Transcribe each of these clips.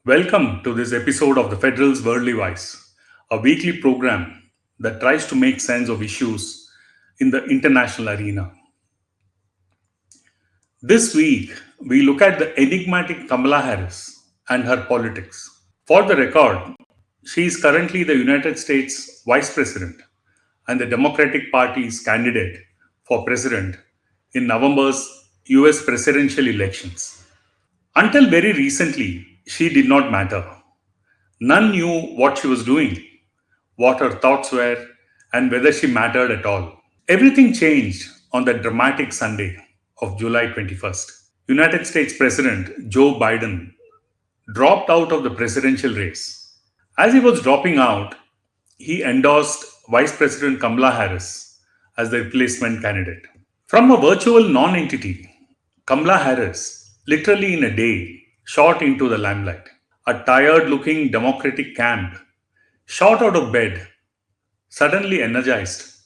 Welcome to this episode of the Federal's Worldly Wise, a weekly program that tries to make sense of issues in the international arena. This week, we look at the enigmatic Kamala Harris and her politics. For the record, she is currently the United States Vice President and the Democratic Party's candidate for president in November's US presidential elections. Until very recently, she did not matter. None knew what she was doing, what her thoughts were, and whether she mattered at all. Everything changed on that dramatic Sunday of July 21st. United States President Joe Biden dropped out of the presidential race. As he was dropping out, he endorsed Vice President Kamala Harris as the replacement candidate. From a virtual non entity, Kamala Harris, literally in a day, shot into the limelight. A tired looking Democratic camp shot out of bed, suddenly energized,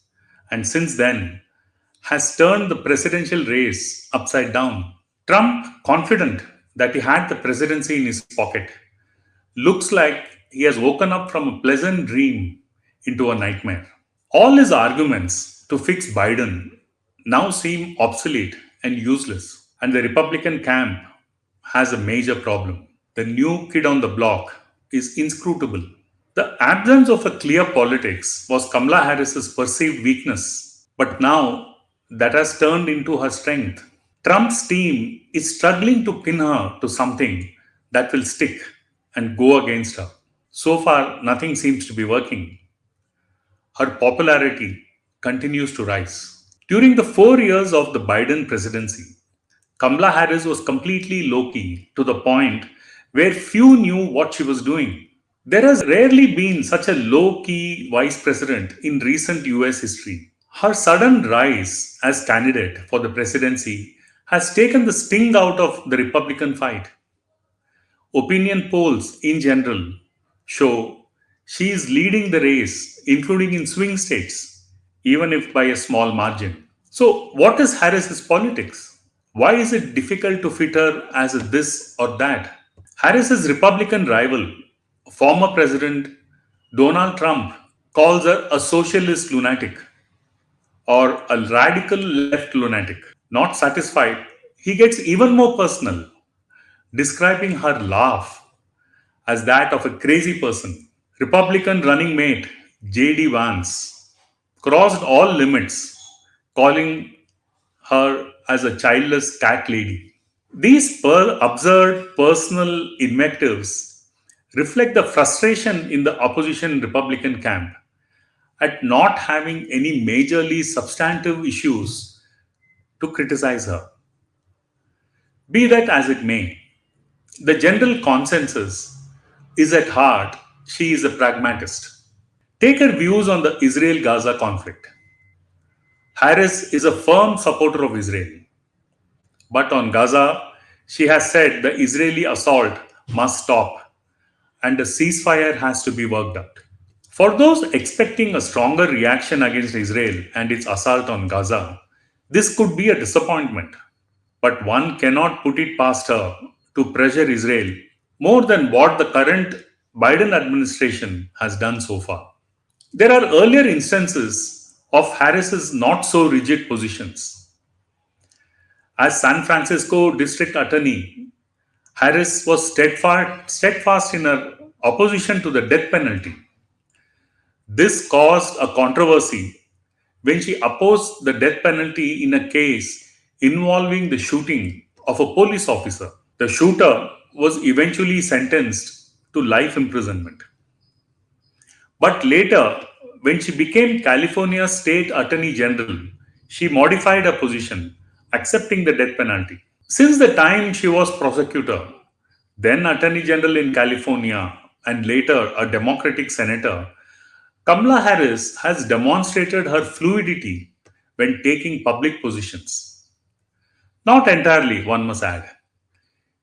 and since then has turned the presidential race upside down. Trump, confident that he had the presidency in his pocket, looks like he has woken up from a pleasant dream into a nightmare. All his arguments to fix Biden now seem obsolete and useless, and the Republican camp has a major problem. The new kid on the block is inscrutable. The absence of a clear politics was Kamala Harris's perceived weakness, but now that has turned into her strength. Trump's team is struggling to pin her to something that will stick and go against her. So far, nothing seems to be working. Her popularity continues to rise. During the 4 years of the Biden presidency, Kamala Harris was completely low key to the point where few knew what she was doing. There has rarely been such a low key vice president in recent US history. Her sudden rise as candidate for the presidency has taken the sting out of the Republican fight. Opinion polls in general show she is leading the race, including in swing states, even if by a small margin. So, what is Harris's politics? Why is it difficult to fit her as a this or that? Harris's Republican rival, former President Donald Trump, calls her a socialist lunatic or a radical left lunatic. Not satisfied, he gets even more personal, describing her laugh as that of a crazy person. Republican running mate J.D. Vance crossed all limits, calling her as a childless cat lady. These absurd personal invectives reflect the frustration in the opposition Republican camp at not having any majorly substantive issues to criticize her. Be that as it may, the general consensus is at heart she is a pragmatist. Take her views on the Israel Gaza conflict. Harris is a firm supporter of Israel, but on Gaza, she has said the Israeli assault must stop and a ceasefire has to be worked out. For those expecting a stronger reaction against Israel and its assault on Gaza, this could be a disappointment. But one cannot put it past her to pressure Israel more than what the current Biden administration has done so far. There are earlier instances of Harris's not so rigid positions. As San Francisco District Attorney, Harris was steadfast in her opposition to the death penalty. This caused a controversy when she opposed the death penalty in a case involving the shooting of a police officer. The shooter was eventually sentenced to life imprisonment. But later, when she became California State Attorney General, she modified her position, accepting the death penalty. Since the time she was prosecutor, then Attorney General in California, and later a Democratic Senator, Kamala Harris has demonstrated her fluidity when taking public positions. Not entirely, one must add.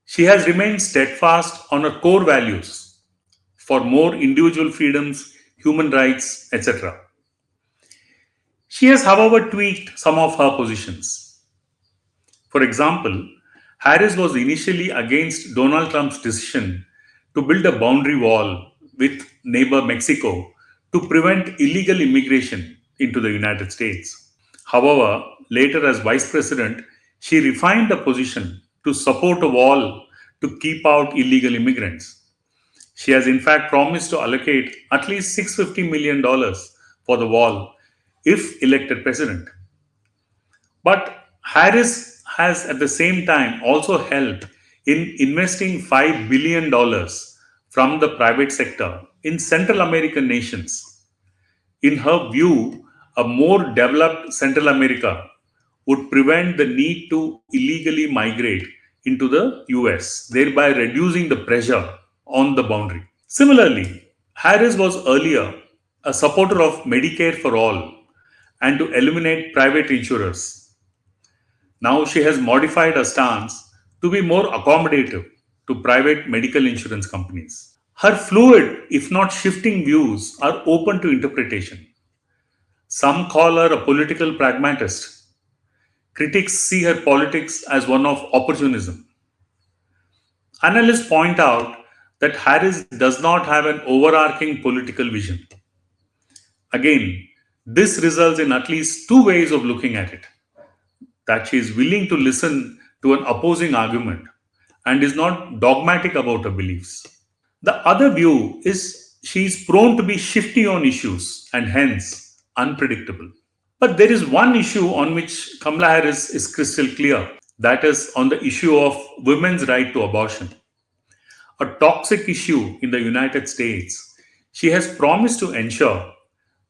She has remained steadfast on her core values for more individual freedoms, human rights, etc. She has, however, tweaked some of her positions. For example, Harris was initially against Donald Trump's decision to build a boundary wall with neighbor Mexico to prevent illegal immigration into the United States. However, later as vice president, she refined the position to support a wall to keep out illegal immigrants. She has in fact promised to allocate at least $650 million for the wall if elected president. But Harris has at the same time also helped in investing $5 billion from the private sector in Central American nations. In her view, a more developed Central America would prevent the need to illegally migrate into the US, thereby reducing the pressure on the boundary. Similarly, Harris was earlier a supporter of Medicare for all and to eliminate private insurers. Now she has modified her stance to be more accommodative to private medical insurance companies. Her fluid, if not shifting views, are open to interpretation. Some call her a political pragmatist. Critics see her politics as one of opportunism. Analysts point out that Harris does not have an overarching political vision. Again, this results in at least two ways of looking at it: that she is willing to listen to an opposing argument and is not dogmatic about her beliefs. The other view is she is prone to be shifty on issues and hence unpredictable. But there is one issue on which Kamala Harris is crystal clear, that is on the issue of women's right to abortion, a toxic issue in the United States. She has promised to ensure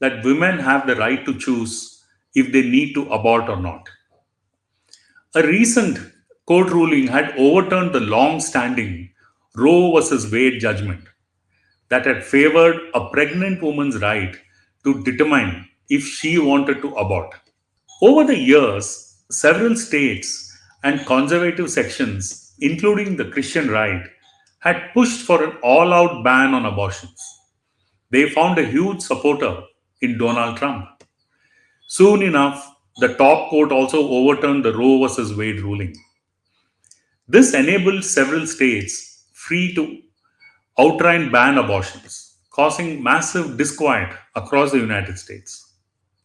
that women have the right to choose if they need to abort or not. A recent court ruling had overturned the long standing Roe versus Wade judgment that had favored a pregnant woman's right to determine if she wanted to abort. Over the years, several states and conservative sections, including the Christian right, had pushed for an all out ban on abortions. They found a huge supporter in Donald Trump. Soon enough, the top court also overturned the Roe versus Wade ruling. This enabled several states free to outright ban abortions, causing massive disquiet across the United States.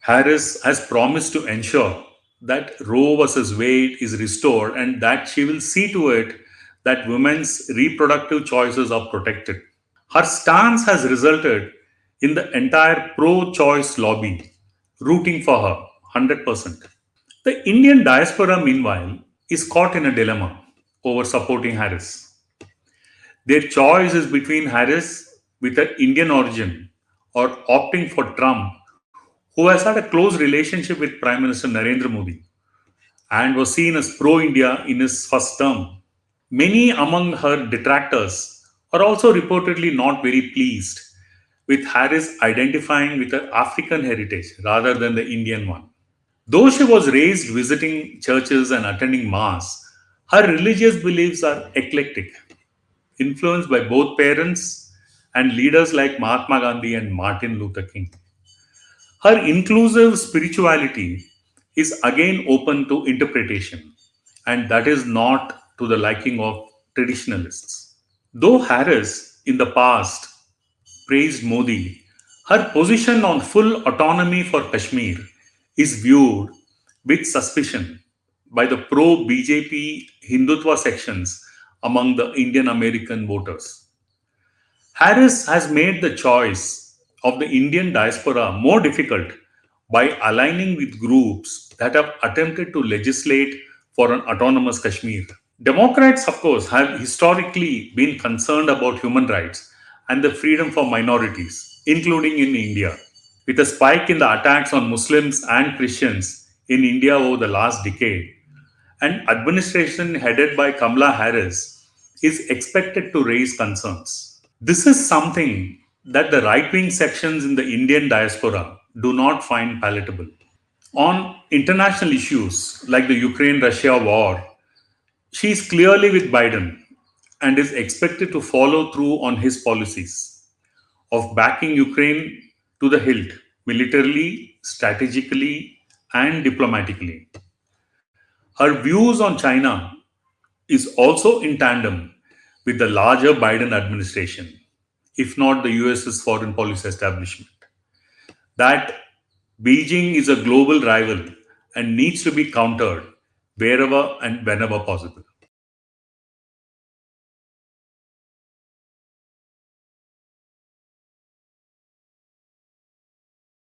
Harris has promised to ensure that Roe versus Wade is restored and that she will see to it that women's reproductive choices are protected. Her stance has resulted in the entire pro choice lobby rooting for her 100%. The Indian diaspora, meanwhile, is caught in a dilemma over supporting Harris. Their choice is between Harris with an Indian origin or opting for Trump, who has had a close relationship with Prime Minister Narendra Modi and was seen as pro India in his first term. Many among her detractors are also reportedly not very pleased with Harris identifying with her African heritage rather than the Indian one. Though she was raised visiting churches and attending Mass, her religious beliefs are eclectic, influenced by both parents and leaders like Mahatma Gandhi and Martin Luther King. Her inclusive spirituality is again open to interpretation, and that is not to the liking of traditionalists. Though Harris in the past praised Modi, her position on full autonomy for Kashmir is viewed with suspicion by the pro BJP Hindutva sections among the Indian American voters. Harris has made the choice of the Indian diaspora more difficult by aligning with groups that have attempted to legislate for an autonomous Kashmir. Democrats, of course, have historically been concerned about human rights and the freedom for minorities, including in India. With a spike in the attacks on Muslims and Christians in India over the last decade, an administration headed by Kamala Harris is expected to raise concerns. This is something that the right wing sections in the Indian diaspora do not find palatable. On international issues like the Ukraine Russia war, she is clearly with Biden and is expected to follow through on his policies of backing Ukraine to the hilt militarily, strategically, and diplomatically. Her views on China is also in tandem with the larger Biden administration, if not the US's foreign policy establishment. That Beijing is a global rival and needs to be countered wherever and whenever possible.